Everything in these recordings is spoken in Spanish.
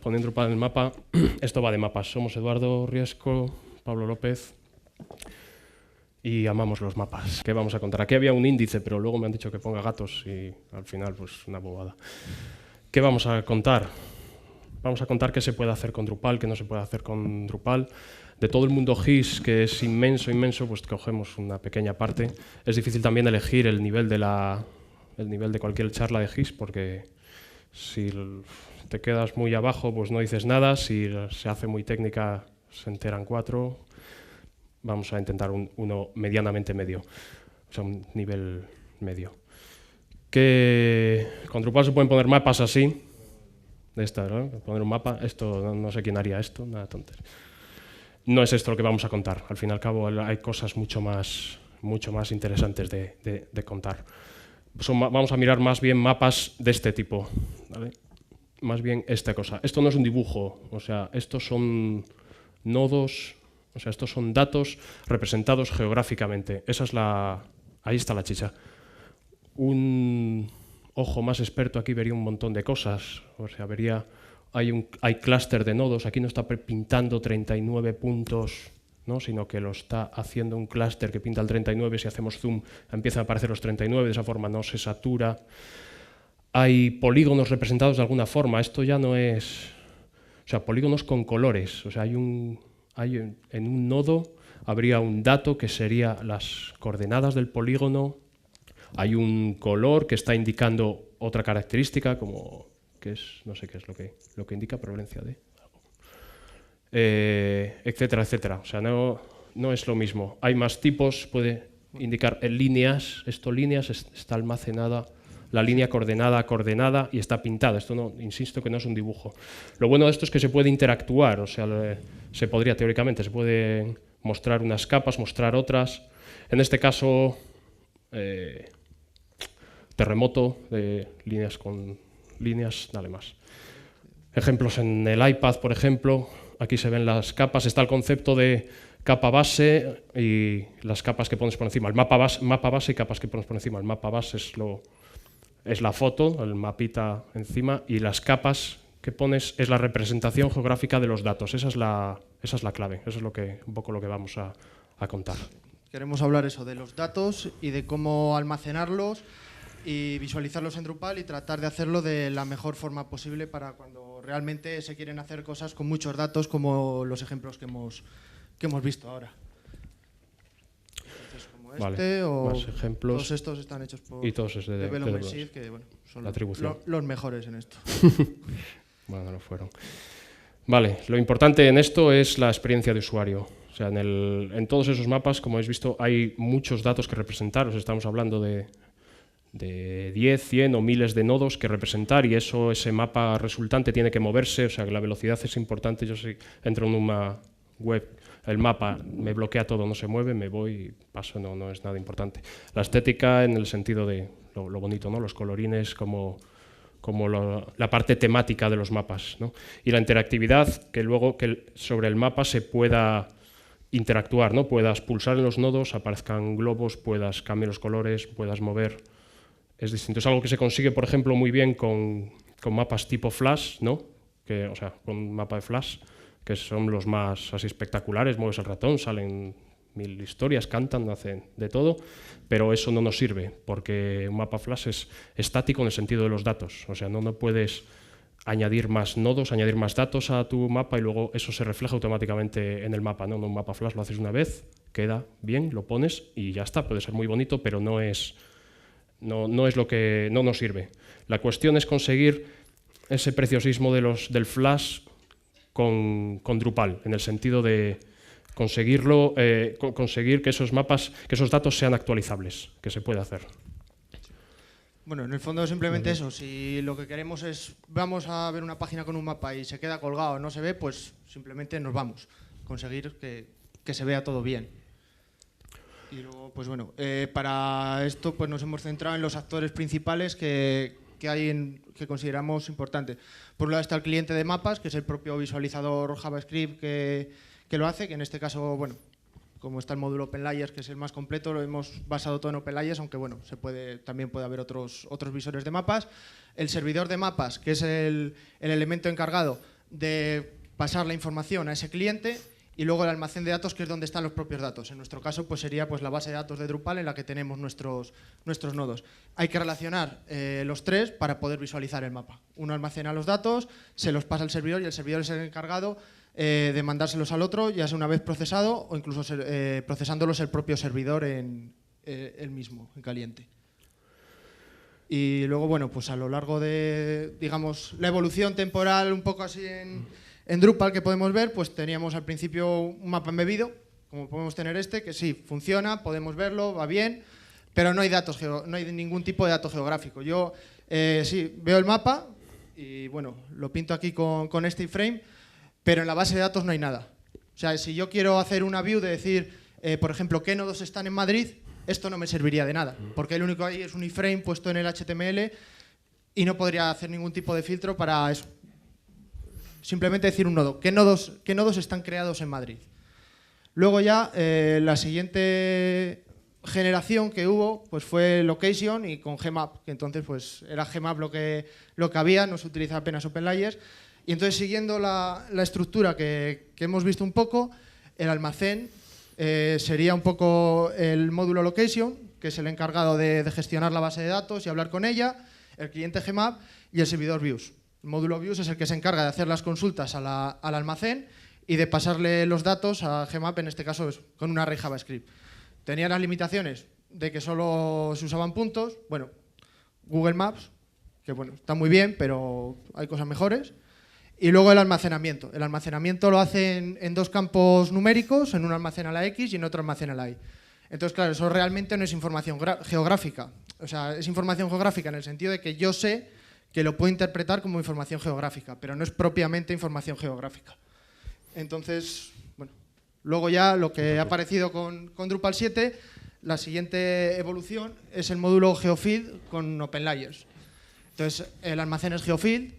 Poniendo Drupal en el mapa, esto va de mapas. Somos Eduardo Riesco, Pablo López y amamos los mapas. ¿Qué vamos a contar? Aquí había un índice, pero luego me han dicho que ponga gatos y al final pues una bobada. ¿Qué vamos a contar? Vamos a contar qué se puede hacer con Drupal, qué no se puede hacer con Drupal. De todo el mundo GIS, que es inmenso, pues cogemos una pequeña parte. Es difícil también elegir el nivel de cualquier charla de GIS, porque si te quedas muy abajo, pues no dices nada. Si se hace muy técnica, se enteran 4. Vamos a intentar uno medianamente medio, o sea, un nivel medio. Con Drupal se pueden poner mapas así, de esta, ¿no? Poner un mapa, esto no sé quién haría esto, nada tontería. No es esto lo que vamos a contar. Al fin y al cabo hay cosas mucho más interesantes de contar. Vamos a mirar más bien mapas de este tipo, ¿vale? Más bien esta cosa. Esto no es un dibujo, o sea, estos son nodos, o sea, estos son datos representados geográficamente. Ahí está la chicha. Un ojo más experto aquí vería un montón de cosas, o sea, hay clúster de nodos, aquí no está pintando 39 puntos, ¿no? Sino que lo está haciendo un clúster que pinta el 39, si hacemos zoom empiezan a aparecer los 39, de esa forma no se satura. Hay polígonos representados de alguna forma, esto ya no es... O sea, polígonos con colores, o sea, en un nodo habría un dato que sería las coordenadas del polígono, hay un color que está indicando otra característica, como que es, no sé qué es lo que indica prevalencia de algo, etcétera, etcétera. O sea, no es lo mismo. Hay más tipos, puede indicar en líneas, líneas, está almacenada la línea coordenada y está pintada. Esto no, insisto que no es un dibujo. Lo bueno de esto es que se puede interactuar, o sea, teóricamente, se puede mostrar unas capas, mostrar otras. En este caso, terremoto, líneas con líneas, dale más. Ejemplos en el iPad, por ejemplo, aquí se ven las capas, está el concepto de capa base y las capas que pones por encima. El mapa base y capas que pones por encima. El mapa base es la foto, el mapita encima, y las capas que pones es la representación geográfica de los datos. Esa es la clave, eso es un poco lo que vamos a contar. Queremos hablar eso de los datos y de cómo almacenarlos y visualizarlos en Drupal y tratar de hacerlo de la mejor forma posible para cuando realmente se quieren hacer cosas con muchos datos, como los ejemplos que hemos visto ahora. Entonces, como vale, o más ejemplos. Todos estos están hechos por y todos es de Development Seed, que bueno, son los mejores en esto. Bueno, no fueron. Vale, lo importante en esto es la experiencia de usuario. O sea, en todos esos mapas, como habéis visto, hay muchos datos que representar. Os estamos hablando de 10, 100 o miles de nodos que representar, y ese mapa resultante tiene que moverse, o sea que la velocidad es importante. Yo si entro en una web, el mapa me bloquea todo, no se mueve, me voy y paso, no es nada importante. La estética en el sentido de lo bonito, ¿no? Los colorines como la parte temática de los mapas, ¿no? Y la interactividad, que luego sobre el mapa se pueda interactuar, ¿no? Puedas pulsar en los nodos, aparezcan globos, puedas cambiar los colores, puedas mover. Es distinto. Es algo que se consigue, por ejemplo, muy bien con mapas tipo Flash, ¿no? O sea, con un mapa de Flash, que son los más así espectaculares. Mueves el ratón, salen 1000 historias, cantan, hacen de todo, pero eso no nos sirve, porque un mapa Flash es estático en el sentido de los datos. O sea, no puedes añadir más nodos, añadir más datos a tu mapa y luego eso se refleja automáticamente en el mapa, ¿no? En un mapa Flash lo haces una vez, queda bien, lo pones y ya está. Puede ser muy bonito, pero no es lo que no nos sirve. La cuestión es conseguir ese preciosismo del Flash con Drupal, en el sentido de conseguir que esos mapas, que esos datos sean actualizables, que se puede hacer. Bueno, en el fondo simplemente eso. Si lo que queremos es, vamos a ver una página con un mapa y se queda colgado, no se ve, pues simplemente nos vamos. Conseguir que se vea todo bien. Y luego, pues bueno, para esto pues nos hemos centrado en los actores principales que consideramos importantes. Por un lado está el cliente de mapas, que es el propio visualizador JavaScript que lo hace, que en este caso, bueno, como está el módulo OpenLayers, que es el más completo, lo hemos basado todo en OpenLayers, aunque bueno, también puede haber otros visores de mapas. El servidor de mapas, que es el elemento encargado de pasar la información a ese cliente, y luego el almacén de datos, que es donde están los propios datos. En nuestro caso pues sería pues la base de datos de Drupal en la que tenemos nuestros nodos. Hay que relacionar los tres para poder visualizar el mapa. Uno almacena los datos, se los pasa al servidor y el servidor es el encargado de mandárselos al otro, ya sea una vez procesado o incluso procesándolos el propio servidor el mismo, en caliente. Y luego, bueno, pues a lo largo de, digamos, la evolución temporal un poco así en Drupal que podemos ver, pues teníamos al principio un mapa embebido, como podemos tener este, que sí, funciona, podemos verlo, va bien, pero no hay no hay ningún tipo de dato geográfico. Yo sí, veo el mapa y bueno, lo pinto aquí con este iframe, pero en la base de datos no hay nada. O sea, si yo quiero hacer una view de decir, por ejemplo, qué nodos están en Madrid, esto no me serviría de nada, porque el único ahí es un iframe puesto en el HTML y no podría hacer ningún tipo de filtro para eso. Simplemente decir un nodo. ¿Qué nodos están creados en Madrid? Luego ya la siguiente generación que hubo pues fue Location y con Gmap, que entonces pues era Gmap lo que había, no se utiliza apenas OpenLayers. Y entonces siguiendo la estructura que hemos visto un poco, el almacén sería un poco el módulo Location, que es el encargado de gestionar la base de datos y hablar con ella, el cliente Gmap y el servidor Views. El módulo Views es el que se encarga de hacer las consultas al almacén y de pasarle los datos a Gmap, en este caso con un array JavaScript. Tenía las limitaciones de que solo se usaban puntos, bueno, Google Maps, que bueno, está muy bien, pero hay cosas mejores. Y luego el almacenamiento. El almacenamiento lo hacen en dos campos numéricos, en uno almacena la X y en otro almacena la Y. Entonces, claro, eso realmente no es información geográfica. O sea, es información geográfica en el sentido de que yo sé que lo puedo interpretar como información geográfica, pero no es propiamente información geográfica. Entonces, bueno, luego ya lo que ha aparecido con Drupal 7, la siguiente evolución es el módulo GeoField con OpenLayers. Entonces, el almacén es GeoField,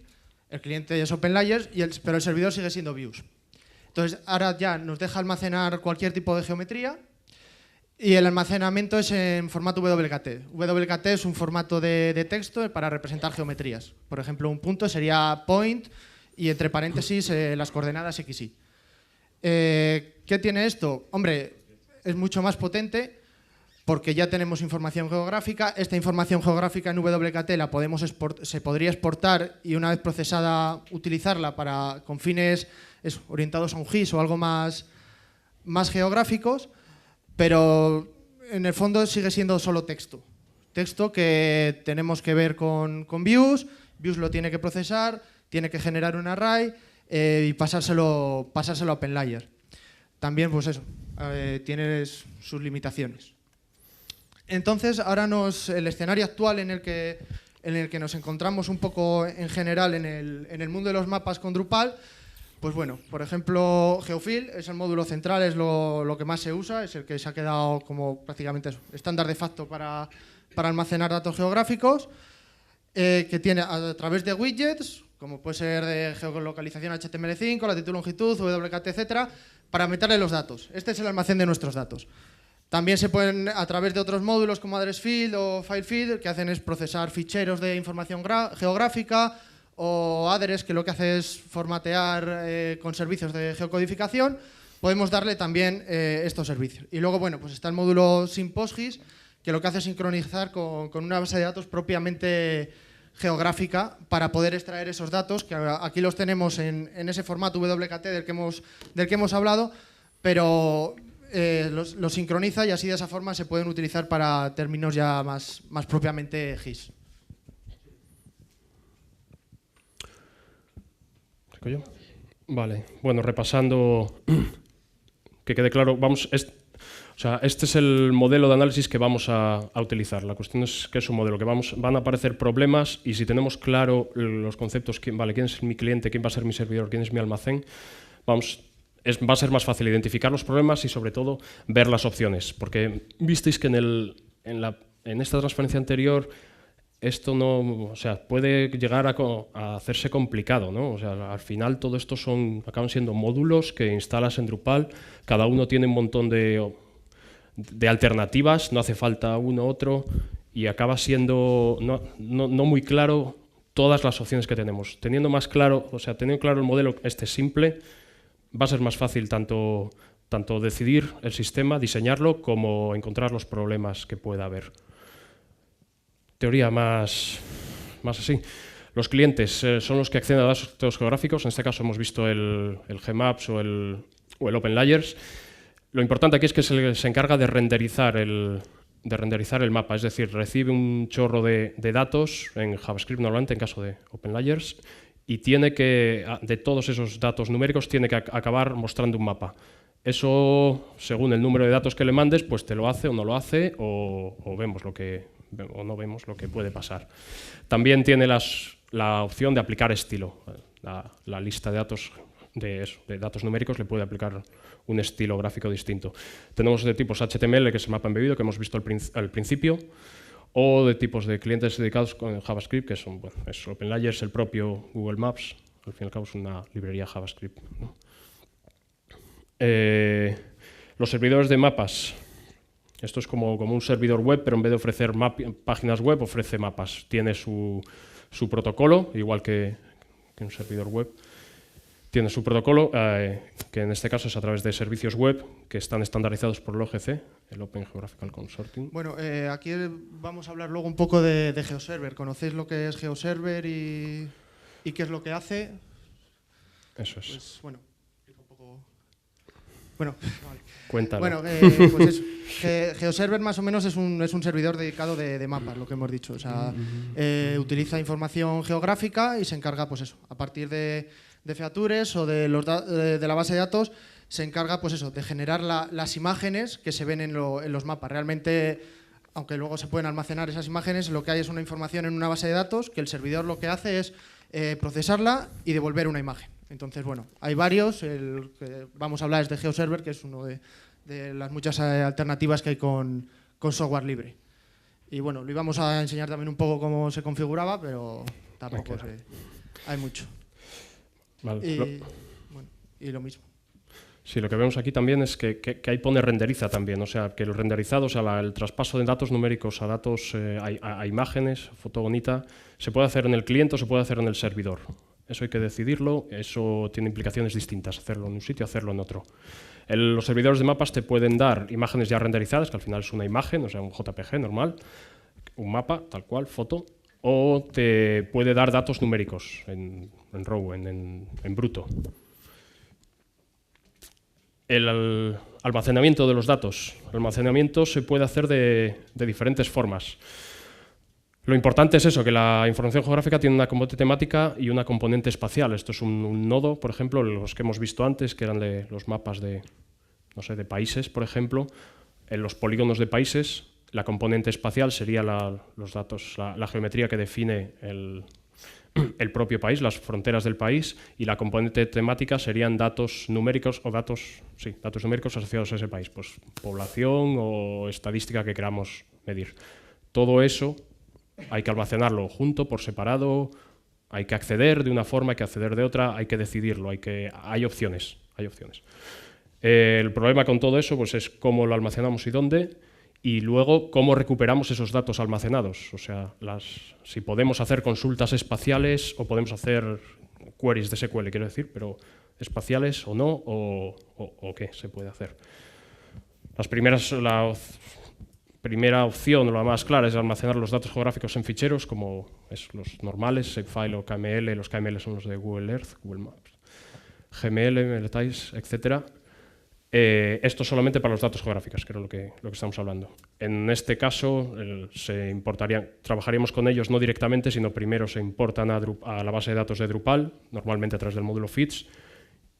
el cliente es OpenLayers, pero el servidor sigue siendo Views. Entonces, ahora ya nos deja almacenar cualquier tipo de geometría y el almacenamiento es en formato WKT. WKT es un formato de texto para representar geometrías. Por ejemplo, un punto sería point y entre paréntesis las coordenadas x, y. ¿Qué tiene esto? Hombre, es mucho más potente porque ya tenemos información geográfica. Esta información geográfica en WKT se podría exportar y una vez procesada utilizarla con fines orientados a un GIS o algo más geográficos, pero en el fondo sigue siendo solo texto. Texto que tenemos que ver con Views, Views lo tiene que procesar, tiene que generar un array y pasárselo a OpenLayer. También, pues eso, tiene sus limitaciones. Entonces, ahora el escenario actual en el que nos encontramos un poco en general en el mundo de los mapas con Drupal, pues bueno, por ejemplo, GeoField es el módulo central, es lo que más se usa, es el que se ha quedado como prácticamente estándar de facto para almacenar datos geográficos, que tiene a través de widgets, como puede ser de geolocalización HTML5, latitud, longitud, WKT, etcétera, para meterle los datos. Este es el almacén de nuestros datos. También se pueden, a través de otros módulos como AddressField o FileField, que hacen es procesar ficheros de información geográfica, o Address, que lo que hace es formatear con servicios de geocodificación, podemos darle también estos servicios. Y luego, bueno, pues está el módulo SimPostGIS, que lo que hace es sincronizar con una base de datos propiamente geográfica para poder extraer esos datos, que aquí los tenemos en ese formato WKT del que hemos hablado, pero los sincroniza y así de esa forma se pueden utilizar para términos ya más propiamente GIS. Vale, bueno, repasando, que quede claro, este es el modelo de análisis que vamos a utilizar. La cuestión es que es un modelo que van a aparecer problemas y si tenemos claro los conceptos, quién es mi cliente, quién va a ser mi servidor, quién es mi almacén, va a ser más fácil identificar los problemas y sobre todo ver las opciones. Porque visteis que en esta transferencia anterior esto puede llegar a hacerse complicado, ¿no? O sea, al final todo esto acaban siendo módulos que instalas en Drupal, cada uno tiene un montón de alternativas, no hace falta uno u otro y acaba siendo no muy claro todas las opciones que tenemos. Teniendo más claro, o sea, teniendo claro el modelo simple, va a ser más fácil tanto decidir el sistema, diseñarlo, como encontrar los problemas que pueda haber. Teoría más así. Los clientes son los que acceden a datos geográficos. En este caso hemos visto el Gmaps o el OpenLayers. Lo importante aquí es que se encarga de renderizar el mapa, es decir, recibe un chorro de datos en JavaScript normalmente, en caso de OpenLayers, y tiene que, de todos esos datos numéricos, tiene que acabar mostrando un mapa. Eso, según el número de datos que le mandes, pues te lo hace o no lo hace, o no vemos lo que puede pasar. También tiene la opción de aplicar estilo. La lista de datos de datos numéricos le puede aplicar un estilo gráfico distinto. Tenemos de tipos HTML, que es el mapa embebido, que hemos visto al principio, o de tipos de clientes dedicados con JavaScript, que son es OpenLayers, el propio Google Maps. Al fin y al cabo es una librería JavaScript, ¿no? Los servidores de mapas. Esto es como un servidor web, pero en vez de ofrecer páginas web, ofrece mapas. Tiene su protocolo, igual que un servidor web. Tiene su protocolo, que en este caso es a través de servicios web que están estandarizados por el OGC, el Open Geographical Consortium. Bueno, aquí vamos a hablar luego un poco de GeoServer. ¿Conocéis lo que es GeoServer y qué es lo que hace? Eso es. Pues bueno, un poco. Bueno, vale. Cuéntalo. Bueno, pues eso. GeoServer más o menos es un servidor dedicado de mapas, lo que hemos dicho. O sea, utiliza información geográfica y se encarga, pues eso, a partir de features o de la base de datos, se encarga, pues eso, de generar las imágenes que se ven en los mapas. Realmente, aunque luego se pueden almacenar esas imágenes, lo que hay es una información en una base de datos que el servidor lo que hace es procesarla y devolver una imagen. Entonces, bueno, hay varios. El que vamos a hablar es de GeoServer, que es uno de las muchas alternativas que hay con software libre. Y bueno, lo íbamos a enseñar también un poco cómo se configuraba, pero tampoco hay mucho. Vale. Y lo mismo. Sí, lo que vemos aquí también es que ahí pone renderiza también, o sea, que el renderizado, o sea, el traspaso de datos numéricos a datos, a imágenes, foto bonita, se puede hacer en el cliente o se puede hacer en el servidor. Eso hay que decidirlo, eso tiene implicaciones distintas, hacerlo en un sitio, hacerlo en otro. Los servidores de mapas te pueden dar imágenes ya renderizadas, que al final es una imagen, o sea, un JPG normal, un mapa, tal cual, foto, o te puede dar datos numéricos en raw, en bruto. El almacenamiento de los datos. El almacenamiento se puede hacer de diferentes formas. Lo importante es eso, que la información geográfica tiene una componente temática y una componente espacial. Esto es un nodo, por ejemplo, los que hemos visto antes, que eran los mapas de países, por ejemplo. En los polígonos de países, la componente espacial sería los datos, la geometría que define el propio país, las fronteras del país, y la componente temática serían datos numéricos datos numéricos asociados a ese país, pues población o estadística que queramos medir. Todo eso hay que almacenarlo junto, por separado, hay que acceder de una forma, hay que acceder de otra, hay que decidirlo, hay opciones. El problema con todo eso pues es cómo lo almacenamos y dónde, y luego cómo recuperamos esos datos almacenados. O sea, si podemos hacer consultas espaciales o podemos hacer queries de SQL, quiero decir, pero espaciales o no, o qué se puede hacer. La primera opción, o la más clara, es almacenar los datos geográficos en ficheros, como los normales, Shapefile o KML. Los KML son los de Google Earth, Google Maps, GML, Meletice, etc. Esto solamente para los datos geográficos, que era lo que estamos hablando. En este caso, trabajaríamos con ellos no directamente, sino primero se importan a la base de datos de Drupal, normalmente a través del módulo feeds,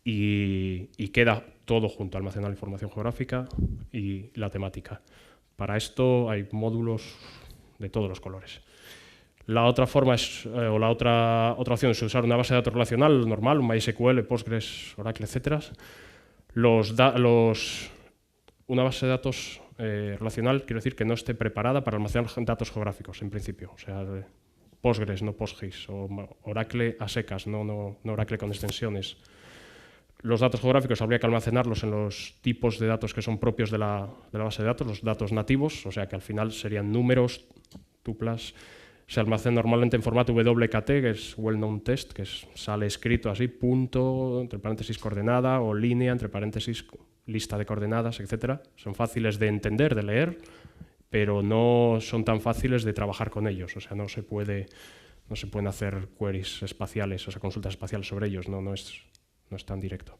y queda todo junto, almacenar la información geográfica y la temática. Para esto hay módulos de todos los colores. La otra forma la otra opción es usar una base de datos relacional normal, un MySQL, Postgres, Oracle, etc. Una base de datos relacional, quiero decir que no esté preparada para almacenar datos geográficos, en principio. O sea, Postgres, no PostGIS, o Oracle a secas, no Oracle con extensiones. Los datos geográficos habría que almacenarlos en los tipos de datos que son propios de la base de datos, los datos nativos, o sea que al final serían números, tuplas, se almacena normalmente en formato WKT, que es Well Known Test, que sale escrito así, punto, entre paréntesis coordenada, o línea, entre paréntesis lista de coordenadas, etc. Son fáciles de entender, de leer, pero no son tan fáciles de trabajar con ellos. O sea, no se pueden hacer queries espaciales, o sea, consultas espaciales sobre ellos, no es tan directo.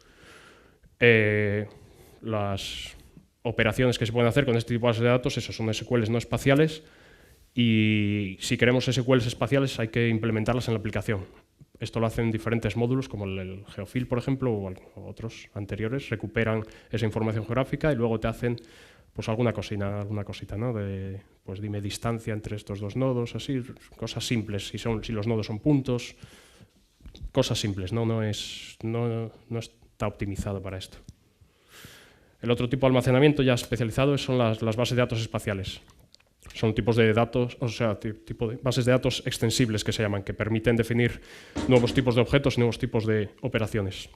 Las operaciones que se pueden hacer con este tipo de bases de datos, eso son SQLs no espaciales, y si queremos SQLs espaciales hay que implementarlas en la aplicación. Esto lo hacen diferentes módulos, como el Geofill, por ejemplo, o otros anteriores, recuperan esa información geográfica y luego te hacen pues alguna cosita, ¿no? Pues dime distancia entre estos dos nodos, así, cosas simples, si los nodos son puntos, cosas simples, no está optimizado para esto. El otro tipo de almacenamiento ya especializado son las bases de datos espaciales. Son tipos de datos, o sea, tipo de bases de datos extensibles que se llaman, que permiten definir nuevos tipos de objetos y nuevos tipos de operaciones.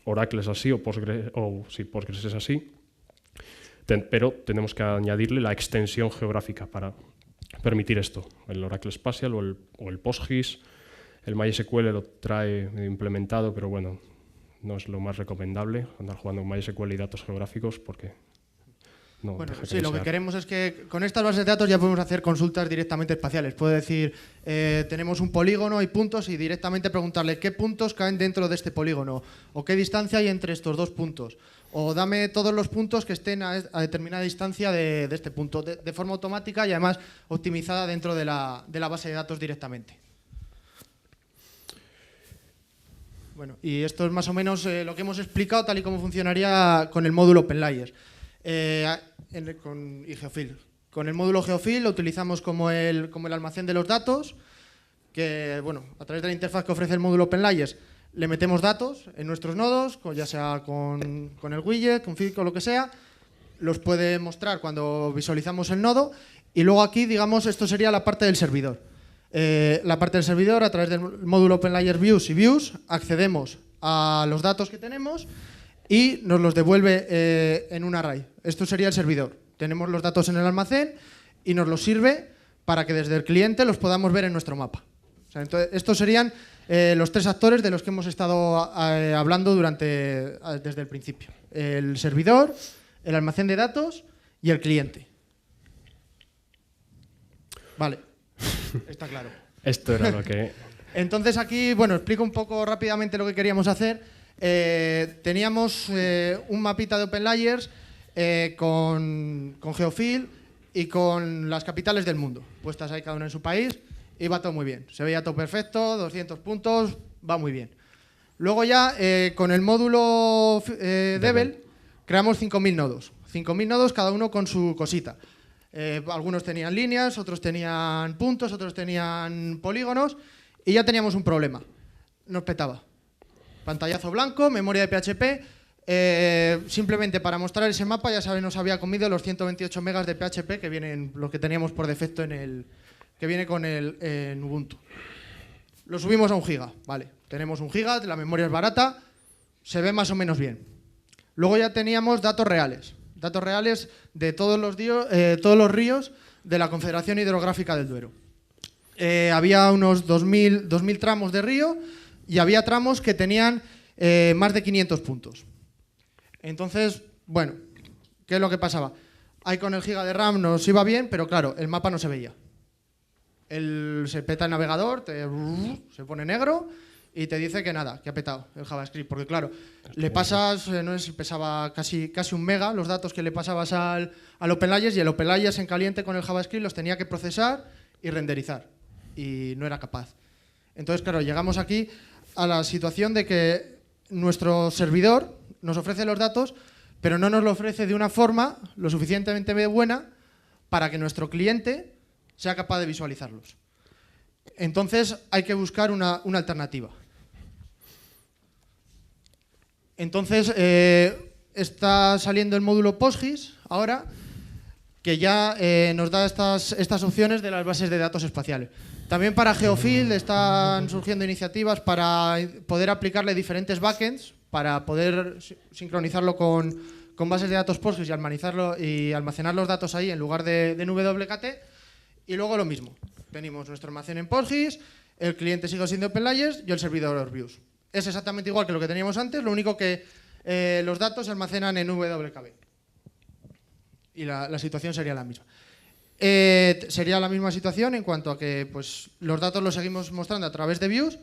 Oracle es así, Postgres es así, pero tenemos que añadirle la extensión geográfica para permitir esto. El Oracle Spatial o el PostGIS, el MySQL lo trae implementado, pero bueno, no es lo más recomendable andar jugando con MySQL y datos geográficos porque no. Bueno, sí, lo que queremos es que con estas bases de datos ya podemos hacer consultas directamente espaciales. Puedo decir, tenemos un polígono y puntos y directamente preguntarle qué puntos caen dentro de este polígono o qué distancia hay entre estos dos puntos. O dame todos los puntos que estén a determinada distancia de este punto, de forma automática y además optimizada dentro de la base de datos directamente. Bueno, y esto es más o menos lo que hemos explicado tal y como funcionaría con el módulo OpenLayers y Geofill. Con el módulo Geofill lo utilizamos como el almacén de los datos, que bueno, a través de la interfaz que ofrece el módulo OpenLayers le metemos datos en nuestros nodos, ya sea con el widget, con Fig o lo que sea, los puede mostrar cuando visualizamos el nodo y luego aquí, digamos, esto sería la parte del servidor. La parte del servidor, a través del módulo OpenLayers Views y Views, accedemos a los datos que tenemos y nos los devuelve en un array. Esto sería el servidor. Tenemos los datos en el almacén y nos los sirve para que desde el cliente los podamos ver en nuestro mapa. O sea, entonces, estos serían los tres actores de los que hemos estado hablando desde el principio. El servidor, el almacén de datos y el cliente. Vale, está claro. Esto era lo que... Entonces aquí, bueno, explico un poco rápidamente lo que queríamos hacer. Teníamos un mapita de OpenLayers con Geofill y con las capitales del mundo, puestas ahí cada una en su país. Iba todo muy bien, se veía todo perfecto, 200 puntos, va muy bien. Luego ya con el módulo Devel creamos 5.000 nodos. 5.000 nodos, cada uno con su cosita. Algunos tenían líneas, otros tenían puntos, otros tenían polígonos y ya teníamos un problema. Nos petaba. Pantallazo blanco, memoria de PHP. Simplemente para mostrar ese mapa ya saben, nos había comido los 128 megas de PHP que vienen, los que teníamos por defecto que viene con en Ubuntu. Lo subimos a 1 giga, vale. Tenemos 1 giga, la memoria es barata, se ve más o menos bien. Luego ya teníamos datos reales de todos los ríos de la Confederación Hidrográfica del Duero. Había unos 2.000 tramos de río y había tramos que tenían más de 500 puntos. Entonces, bueno, ¿qué es lo que pasaba? Ahí con el giga de RAM nos iba bien, pero claro, el mapa no se veía. Se peta el navegador, se pone negro y te dice que nada, que ha petado el JavaScript. Porque claro, le pasas, no sé si pesaba casi 1 mega los datos que le pasabas al OpenLayers y el OpenLayers en caliente con el JavaScript los tenía que procesar y renderizar. Y no era capaz. Entonces, claro, llegamos aquí a la situación de que nuestro servidor nos ofrece los datos, pero no nos lo ofrece de una forma lo suficientemente buena para que nuestro cliente sea capaz de visualizarlos. Entonces hay que buscar una alternativa. Entonces está saliendo el módulo PostGIS ahora, que ya nos da estas opciones de las bases de datos espaciales. También para Geofill están surgiendo iniciativas para poder aplicarle diferentes backends para poder sincronizarlo con bases de datos PostGIS y almacenar los datos ahí en lugar de nube WKT. Y luego lo mismo, tenemos nuestro almacén en PostGIS, el cliente sigue siendo OpenLayers y el servidor Views. Es exactamente igual que lo que teníamos antes, lo único que los datos se almacenan en WKB. Y la situación sería la misma. Sería la misma situación en cuanto a que pues, los datos los seguimos mostrando a través de Views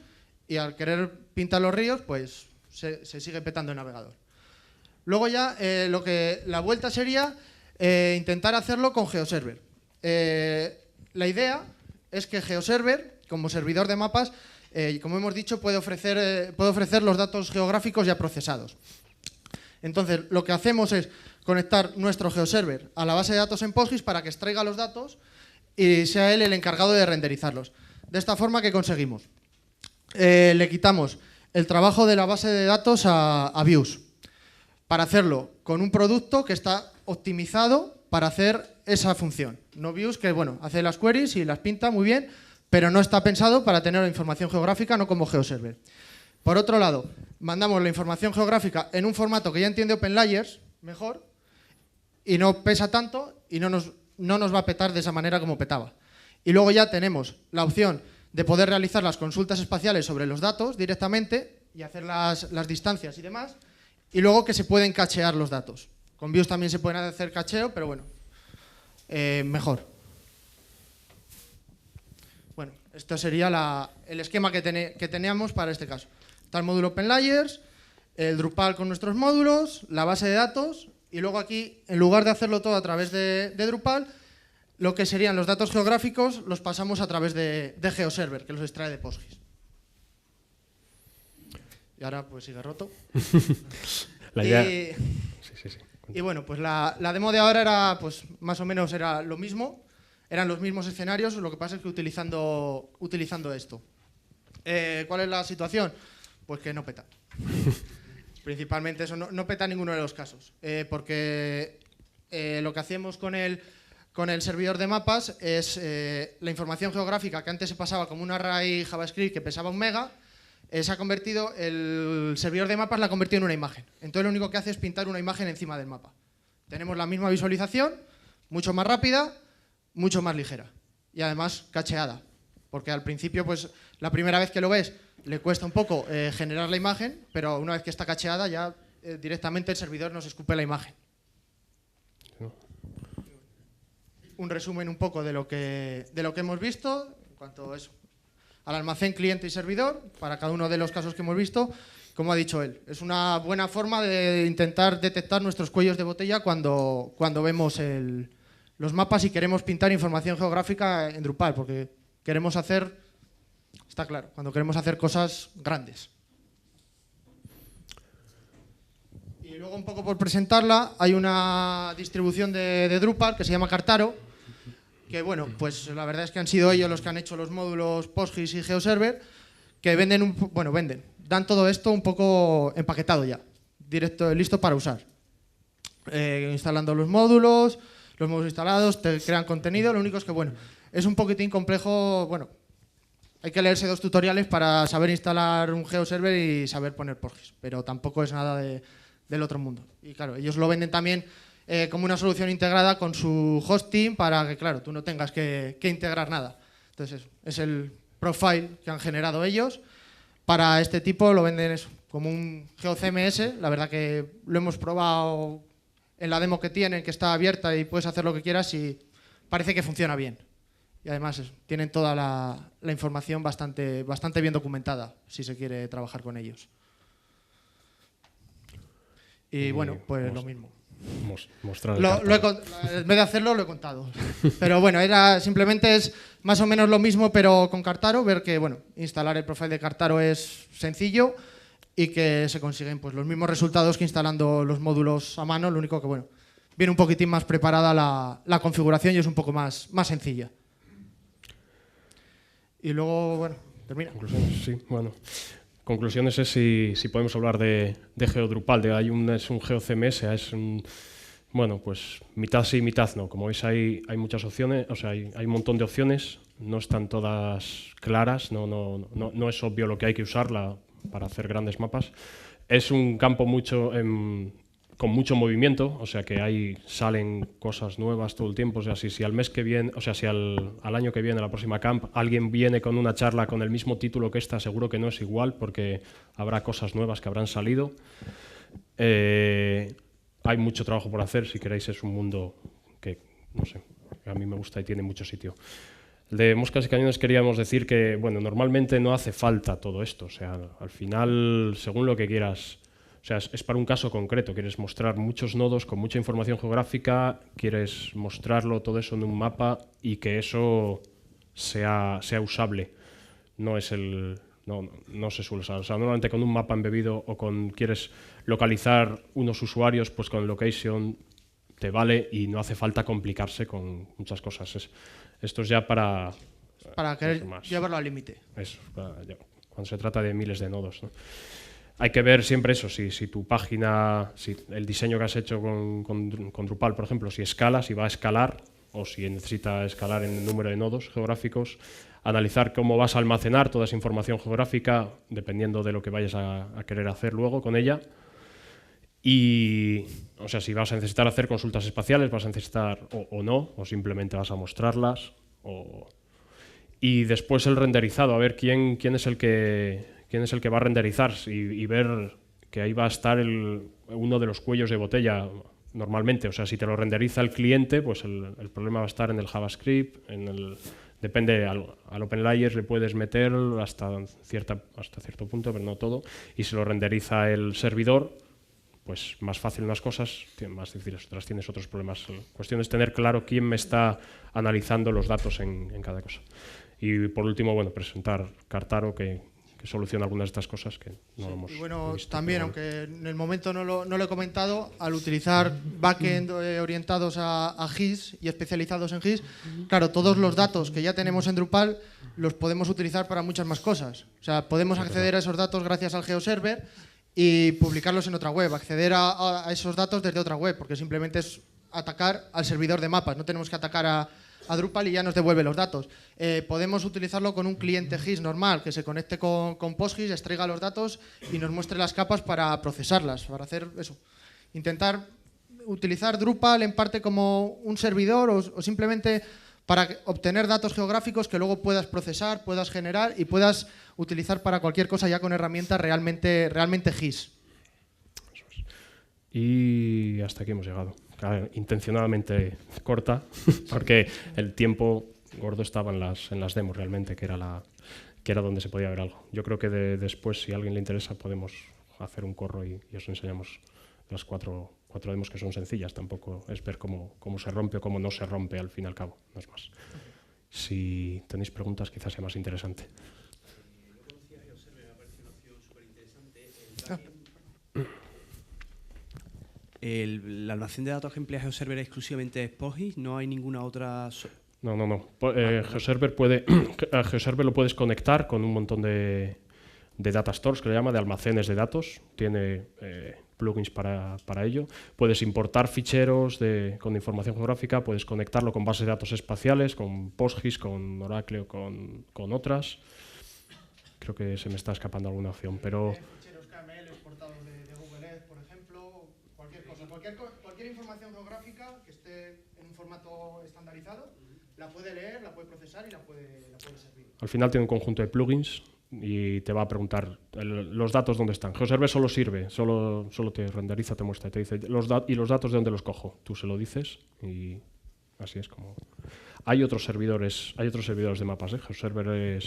y al querer pintar los ríos, pues se sigue petando el navegador. Luego ya la vuelta sería intentar hacerlo con GeoServer. La idea es que GeoServer, como servidor de mapas, como hemos dicho, puede ofrecer los datos geográficos ya procesados. Entonces, lo que hacemos es conectar nuestro GeoServer a la base de datos en PostGIS para que extraiga los datos y sea él el encargado de renderizarlos. De esta forma, ¿qué conseguimos? Le quitamos el trabajo de la base de datos a Views para hacerlo con un producto que está optimizado para hacer esa función. No Views, que bueno, hace las queries y las pinta muy bien, pero no está pensado para tener la información geográfica, no como GeoServer. Por otro lado, mandamos la información geográfica en un formato que ya entiende OpenLayers mejor y no pesa tanto y no nos va a petar de esa manera como petaba. Y luego ya tenemos la opción de poder realizar las consultas espaciales sobre los datos directamente y hacer las distancias y demás, y luego que se pueden cachear los datos. Con Views también se pueden hacer cacheo, pero bueno, mejor. Bueno, esto sería el esquema que teníamos para este caso. Está el módulo OpenLayers, el Drupal con nuestros módulos, la base de datos, y luego aquí, en lugar de hacerlo todo a través de Drupal, lo que serían los datos geográficos los pasamos a través de GeoServer, que los extrae de PostGIS. Y ahora pues sigue roto. La idea... Sí. Y bueno, pues la demo de ahora era, pues más o menos era lo mismo, eran los mismos escenarios, lo que pasa es que utilizando esto. ¿Cuál es la situación? Pues que no peta. Principalmente eso, no peta ninguno de los casos, porque lo que hacemos con el servidor de mapas es la información geográfica que antes se pasaba como un array JavaScript que pesaba 1 mega, se ha convertido, el servidor de mapas la ha convertido en una imagen. Entonces lo único que hace es pintar una imagen encima del mapa. Tenemos la misma visualización, mucho más rápida, mucho más ligera y además cacheada, porque al principio pues la primera vez que lo ves le cuesta un poco generar la imagen, pero una vez que está cacheada ya directamente el servidor nos escupe la imagen. Un resumen un poco de lo que hemos visto en cuanto a eso. Al almacén, cliente y servidor, para cada uno de los casos que hemos visto, como ha dicho él. Es una buena forma de intentar detectar nuestros cuellos de botella cuando vemos los mapas y queremos pintar información geográfica en Drupal, porque queremos hacer, está claro, cuando queremos hacer cosas grandes. Y luego, un poco por presentarla, hay una distribución de Drupal que se llama Kartaro, que bueno, pues la verdad es que han sido ellos los que han hecho los módulos PostGIS y GeoServer, que dan todo esto un poco empaquetado ya, directo, listo para usar. Instalando los módulos instalados, te crean contenido, lo único es que bueno, es un poquitín complejo, bueno, hay que leerse 2 tutoriales para saber instalar un GeoServer y saber poner PostGIS, pero tampoco es nada del otro mundo. Y claro, ellos lo venden también como una solución integrada con su hosting para que, claro, tú no tengas que integrar nada. Entonces, es el profile que han generado ellos. Para este tipo lo venden eso, como un GeoCMS. La verdad que lo hemos probado en la demo que tienen, que está abierta y puedes hacer lo que quieras y parece que funciona bien. Y además tienen toda la información bastante bien documentada, si se quiere trabajar con ellos. Y bueno, pues lo mismo. Mostrar en vez de hacerlo, lo he contado. Pero bueno, simplemente es más o menos lo mismo, pero con Kartaro. Ver que bueno, instalar el profile de Kartaro es sencillo y que se consiguen pues, los mismos resultados que instalando los módulos a mano. Lo único que bueno, viene un poquitín más preparada la configuración y es un poco más sencilla. Y luego, bueno, termina. Conclusiones, sí, bueno. Conclusiones es si podemos hablar de GeoDrupal, es un GeoCMS, es bueno, pues mitad sí, mitad no. Como veis hay muchas opciones, o sea, hay un montón de opciones, no están todas claras, no es obvio lo que hay que usarla para hacer grandes mapas. Es un campo con con mucho movimiento, o sea que ahí salen cosas nuevas todo el tiempo. O sea, si al mes que viene, o sea, si al año que viene, la próxima camp, alguien viene con una charla con el mismo título que esta, seguro que no es igual, porque habrá cosas nuevas que habrán salido. Hay mucho trabajo por hacer, si queréis, es un mundo que, no sé, a mí me gusta y tiene mucho sitio. De Moscas y Cañones queríamos decir que, bueno, normalmente no hace falta todo esto, o sea, al final, según lo que quieras, o sea, es para un caso concreto, quieres mostrar muchos nodos con mucha información geográfica, quieres mostrarlo todo eso en un mapa y que eso sea usable, no es el... No se suele usar. O sea, normalmente con un mapa embebido o quieres localizar unos usuarios, pues con location te vale y no hace falta complicarse con muchas cosas. Esto es ya para querer llevarlo al límite. Eso, cuando se trata de miles de nodos, ¿no? Hay que ver siempre eso, si tu página, si el diseño que has hecho con Drupal, por ejemplo, si escala, si va a escalar o si necesita escalar en el número de nodos geográficos, analizar cómo vas a almacenar toda esa información geográfica dependiendo de lo que vayas a querer hacer luego con ella. Y, o sea, si vas a necesitar hacer consultas espaciales, vas a necesitar o no, o simplemente vas a mostrarlas. Y después el renderizado, a ver quién es el que va a renderizar y ver que ahí va a estar uno de los cuellos de botella normalmente. O sea, si te lo renderiza el cliente, pues el problema va a estar en el JavaScript, depende, al OpenLayers le puedes meter hasta cierto punto, pero no todo, y si lo renderiza el servidor, pues más fácil unas cosas, más difíciles otras, tienes otros problemas. La cuestión es tener claro quién me está analizando los datos en cada cosa. Y por último, bueno, presentar Kartaro, que soluciona algunas de estas cosas que no lo hemos visto. Y bueno, también, aunque en el momento no lo he comentado, al utilizar backend orientados a GIS y especializados en GIS, claro, todos los datos que ya tenemos en Drupal los podemos utilizar para muchas más cosas. O sea, podemos acceder a esos datos gracias al GeoServer y publicarlos en otra web, acceder a esos datos desde otra web, porque simplemente es atacar al servidor de mapas, no tenemos que atacar a Drupal y ya nos devuelve los datos. Podemos utilizarlo con un cliente GIS normal, que se conecte con PostGIS, extraiga los datos y nos muestre las capas para procesarlas, para hacer eso. Intentar utilizar Drupal en parte como un servidor o simplemente para obtener datos geográficos que luego puedas procesar, puedas generar y puedas utilizar para cualquier cosa ya con herramientas realmente GIS. Y hasta aquí hemos llegado. Claro, intencionadamente corta, porque el tiempo gordo estaba en las demos realmente, que era donde se podía ver algo. Yo creo que después, si a alguien le interesa, podemos hacer un corro y os enseñamos las cuatro demos que son sencillas. Tampoco es ver cómo se rompe o cómo no se rompe al fin y al cabo, no es más. Si tenéis preguntas, quizás sea más interesante. Yo conocía GeoServer, me ha parecido una opción súper interesante. ¿El almacén de datos que emplea GeoServer exclusivamente es PostGIS? ¿No hay ninguna otra...? No. GeoServer a GeoServer lo puedes conectar con un montón de data stores, que le llama, de almacenes de datos. Tiene plugins para ello. Puedes importar ficheros con información geográfica, puedes conectarlo con bases de datos espaciales, con PostGIS, con Oracle o con otras. Creo que se me está escapando alguna opción, pero... Ficheros KML exportados de Google Earth, por ejemplo, cualquier cosa. Cualquier información geográfica que esté en un formato estandarizado, la puede leer, la puede procesar y la puede servir. Al final tiene un conjunto de plugins y te va a preguntar los datos dónde están. GeoServer solo sirve, solo te renderiza, te muestra, te dice los datos de dónde los cojo. Tú se lo dices y así es como... Hay otros servidores de mapas. GeoServer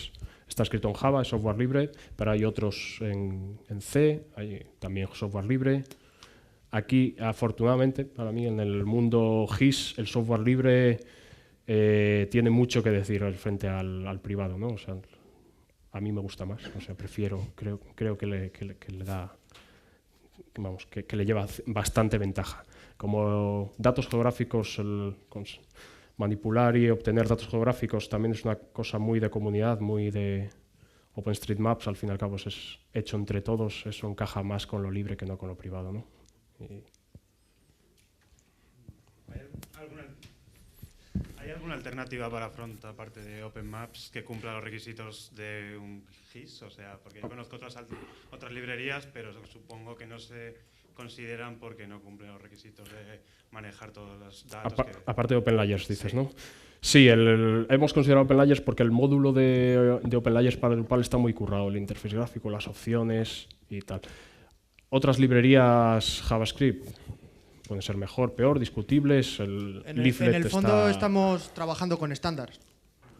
está escrito en Java, es software libre, pero hay otros en C, hay también software libre. Aquí, afortunadamente, para mí, en el mundo GIS, el software libre tiene mucho que decir frente al privado, ¿no? O sea, a mí me gusta más, o sea, creo que le da, vamos, que le lleva bastante ventaja. Como datos geográficos, manipular y obtener datos geográficos también es una cosa muy de comunidad, muy de OpenStreetMaps, al fin y al cabo es hecho entre todos, eso encaja más con lo libre que no con lo privado, ¿no? ¿Hay alguna alternativa para Front, aparte de OpenMaps, que cumpla los requisitos de un GIS? O sea, porque yo conozco otras librerías, pero supongo que no sé consideran porque no cumplen los requisitos de manejar todos los datos. Aparte de OpenLayers, dices, Sí. ¿no? Sí, hemos considerado OpenLayers porque el módulo de OpenLayers para Drupal está muy currado, el interfaz gráfico, las opciones y tal. Otras librerías JavaScript pueden ser mejor, peor, discutibles. El leaflet en el fondo está... estamos trabajando con estándares.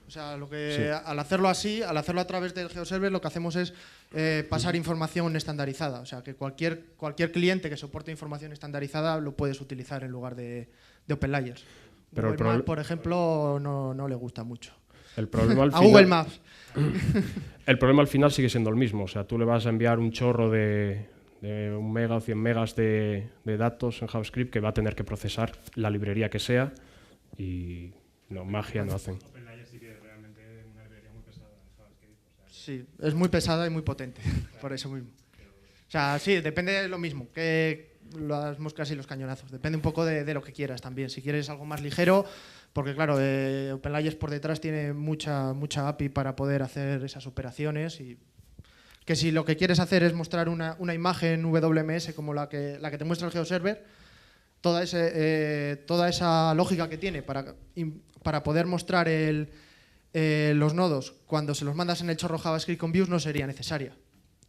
O sea, Sí. al hacerlo así, al hacerlo a través del GeoServer, lo que hacemos es pasar información estandarizada. O sea, que cualquier cliente que soporte información estandarizada lo puedes utilizar en lugar de OpenLayers. Pero Google Maps, por ejemplo, no le gusta mucho. El problema al A final, Google Maps. el problema al final sigue siendo el mismo. O sea, tú le vas a enviar un chorro de 1 mega o 100 megas de datos en JavaScript que va a tener que procesar la librería que sea y no, magia no hacen. OpenLayers sí que es realmente una librería muy pesada en JavaScript. O sea, Sí, es muy pesada y muy potente, por eso mismo. O sea, sí, depende de lo mismo, que las moscas y los cañonazos. Depende un poco de lo que quieras también. Si quieres algo más ligero, porque claro, OpenLayers por detrás tiene mucha API para poder hacer esas operaciones y que si lo que quieres hacer es mostrar una imagen WMS como la que te muestra el GeoServer, toda esa lógica que tiene para poder mostrar los nodos cuando se los mandas en el chorro JavaScript con views no sería necesaria.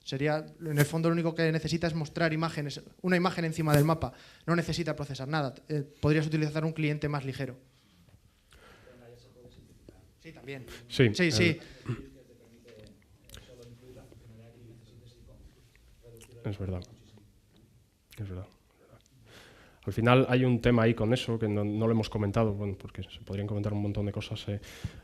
Sería, en el fondo, lo único que necesita es mostrar imágenes, una imagen encima del mapa. No necesita procesar nada. Podrías utilizar un cliente más ligero. Sí, también. Sí, Sí. Es verdad. Es verdad. Al final hay un tema ahí con eso que no lo hemos comentado, bueno, porque se podrían comentar un montón de cosas.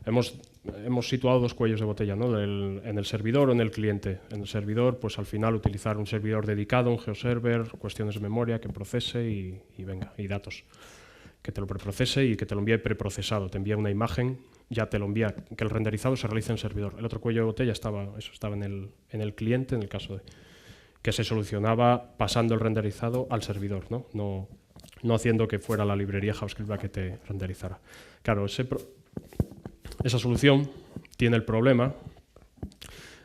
Hemos situado dos cuellos de botella, ¿no? En el servidor o en el cliente. En el servidor, pues al final utilizar un servidor dedicado, un GeoServer, cuestiones de memoria que procese y venga, y datos. Que te lo preprocese y que te lo envíe preprocesado. Te envía una imagen, ya te lo envía, que el renderizado se realice en el servidor. El otro cuello de botella estaba en el cliente, en el caso de que se solucionaba pasando el renderizado al servidor, ¿no? No haciendo que fuera la librería JavaScript la que te renderizara. Claro, esa solución tiene el problema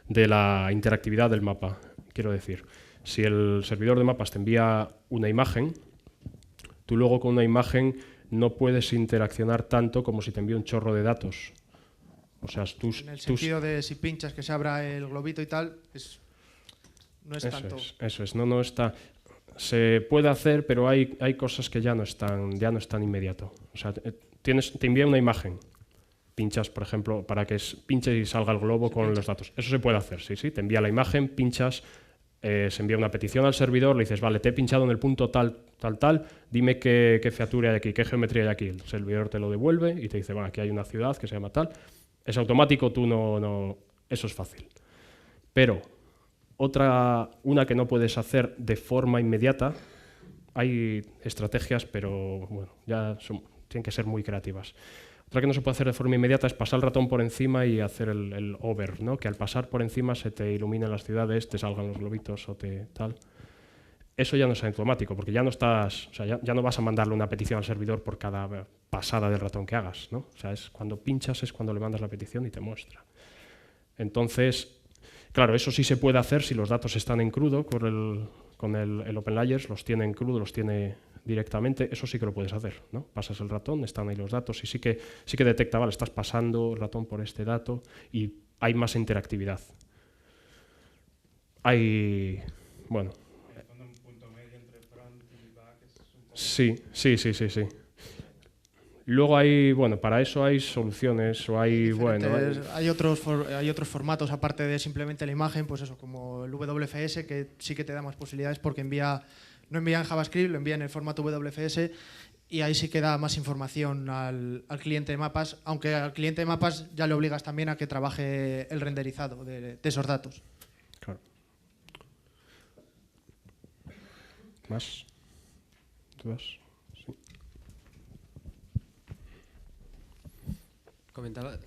de la interactividad del mapa. Quiero decir, si el servidor de mapas te envía una imagen, tú luego con una imagen no puedes interaccionar tanto como si te envía un chorro de datos. O sea, En el sentido de si pinchas que se abra el globito y tal, no es tanto. Eso es, no está. Se puede hacer, pero hay cosas que ya no están inmediato. O sea, te envía una imagen, pinchas, por ejemplo, para que pinche y salga el globo con los datos. Eso se puede hacer, sí. Te envía la imagen, pinchas, se envía una petición al servidor, le dices, vale, te he pinchado en el punto tal, dime qué featura hay aquí, qué geometría hay aquí. El servidor te lo devuelve y te dice, bueno, aquí hay una ciudad que se llama tal. Es automático, tú no eso es fácil. Pero una que no puedes hacer de forma inmediata, hay estrategias, pero bueno, tienen que ser muy creativas. Otra que no se puede hacer de forma inmediata es pasar el ratón por encima y hacer el hover, ¿no? Que al pasar por encima se te iluminen las ciudades, te salgan los globitos o tal. Eso ya no es automático, porque ya no estás, o sea, ya no vas a mandarle una petición al servidor por cada pasada del ratón que hagas, ¿no? O sea, cuando pinchas es cuando le mandas la petición y te muestra. Entonces, claro, eso sí se puede hacer si los datos están en crudo con el OpenLayers, los tiene en crudo, los tiene directamente, eso sí que lo puedes hacer, ¿no? Pasas el ratón, están ahí los datos y sí que detecta, vale, estás pasando el ratón por este dato y hay más interactividad. Bueno. un punto medio entre front y back es un poco... Sí. Luego para eso hay soluciones o hay otros formatos aparte de simplemente la imagen, pues eso, como el WFS, que sí que te da más posibilidades porque no envía en JavaScript, lo envía en el formato WFS y ahí sí que da más información al cliente de mapas, aunque al cliente de mapas ya le obligas también a que trabaje el renderizado de esos datos. Claro. ¿Más? ¿Dudas? Sí.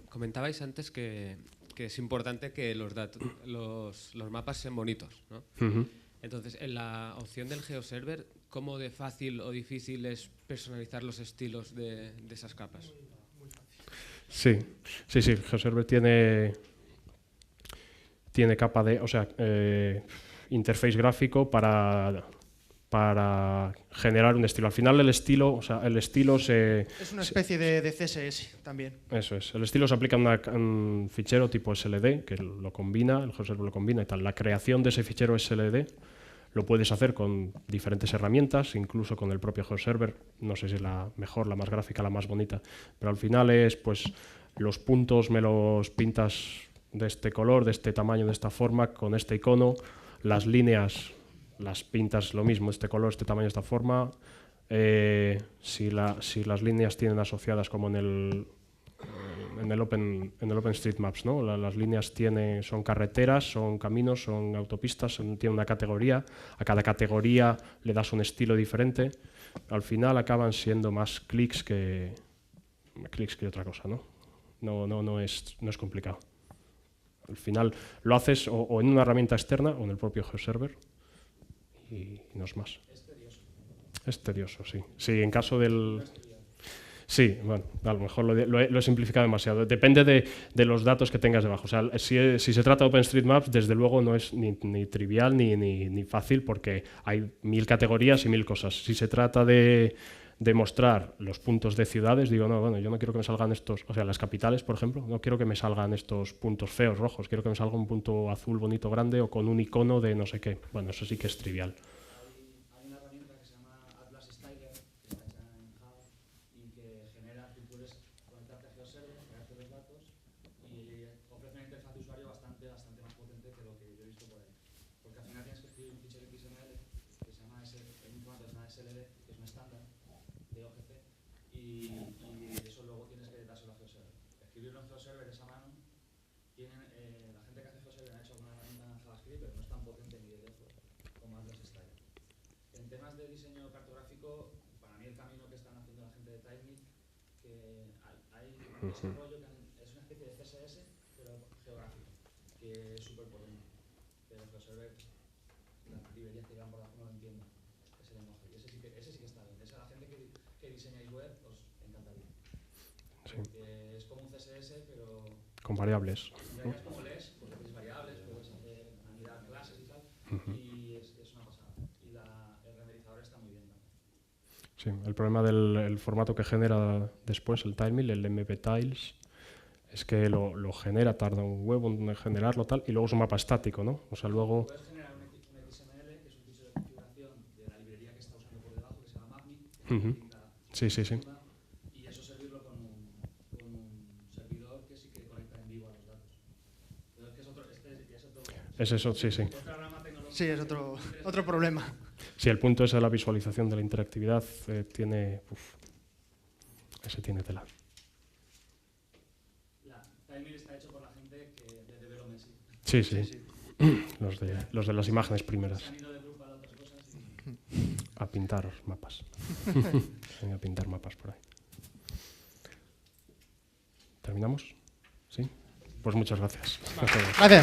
Comentabais antes que es importante que los mapas sean bonitos, ¿no? Uh-huh. Entonces, en la opción del GeoServer, ¿cómo de fácil o difícil es personalizar los estilos de esas capas? Sí. GeoServer tiene capa de, interface gráfico para para generar un estilo. Al final el estilo se... Es una especie de CSS también. Eso es. El estilo se aplica a un fichero tipo SLD, que lo combina, el GeoServer lo combina y tal. La creación de ese fichero SLD lo puedes hacer con diferentes herramientas, incluso con el propio GeoServer. No sé si es la mejor, la más gráfica, la más bonita, pero al final es, pues, los puntos me los pintas de este color, de este tamaño, de esta forma, con este icono. Las líneas las pintas lo mismo, este color, este tamaño, esta forma. Si las líneas tienen asociadas como en el OpenStreetMaps, ¿no? Las líneas son carreteras, son caminos, son autopistas, tiene una categoría. A cada categoría le das un estilo diferente. Al final acaban siendo más clics que otra cosa, ¿no? No es complicado. Al final lo haces o en una herramienta externa o en el propio GeoServer y no es más. Es tedioso, sí. Sí, en caso del... Sí, bueno, a lo mejor lo he simplificado demasiado. Depende de los datos que tengas debajo. O sea, si se trata de OpenStreetMaps, desde luego no es ni trivial ni fácil porque hay 1000 categorías y 1000 cosas. Si se trata de mostrar los puntos de ciudades, digo, no, bueno, yo no quiero que me salgan estos, o sea, las capitales, por ejemplo, no quiero que me salgan estos puntos feos rojos, quiero que me salga un punto azul bonito grande o con un icono de no sé qué. Bueno, eso sí que es trivial. Hay una herramienta que se llama Atlas Styler, que está hecha en Java y que genera, tú puedes conectarte a GeoServer, crearte los datos y ofrece una interfaz de usuario bastante más potente que lo que yo he visto por ahí. Porque al final tienes que escribir un fichero XML que se llama en un formato que se llama SLD, que es un estándar de OGC, y eso luego tienes que dárselo a GeoServer. Escribirlo en GeoServer es a mano. La gente que hace GeoServer ha hecho alguna herramienta en JavaScript, pero no es tan potente ni de lejos como Atlas Styler. En temas de diseño cartográfico, para mí el camino que están haciendo la gente de TileMe, que hay un desarrollo que es una especie de CSS, pero geográfico, que es súper potente. Pero GeoServer, las librerías que llevan por abajo no lo entiendo, ese lenguaje. Y ese sí que está bien. Esa la gente que diseñáis web os encantaría. Sí. Porque es como un CSS, pero... Con variables. Es como lees, porque tienes variables, puedes anidar clases y tal, y es una pasada. Y el renderizador está muy bien también. Sí, el problema del formato que genera después el TileMill, el MPTiles, es que lo genera, tarda un huevo en generarlo tal, y luego es un mapa estático, ¿no? O sea, luego... Puedes generar un XML, que es un fichero de configuración de la librería que está usando por debajo, que se llama Magni. Sí. Y eso servirlo con un servidor que sí que conecta en vivo a los datos. Pero es que es otro... Es eso, sí. Sí, es otro problema. Sí, el punto ese de la visualización de la interactividad tiene... ese tiene tela. TileMill está hecho por la gente de development. Sí. Los de las imágenes primeras. Se han ido de grupo a otras cosas A pintar mapas. A pintar mapas por ahí. ¿Terminamos? ¿Sí? Pues muchas gracias. Gracias.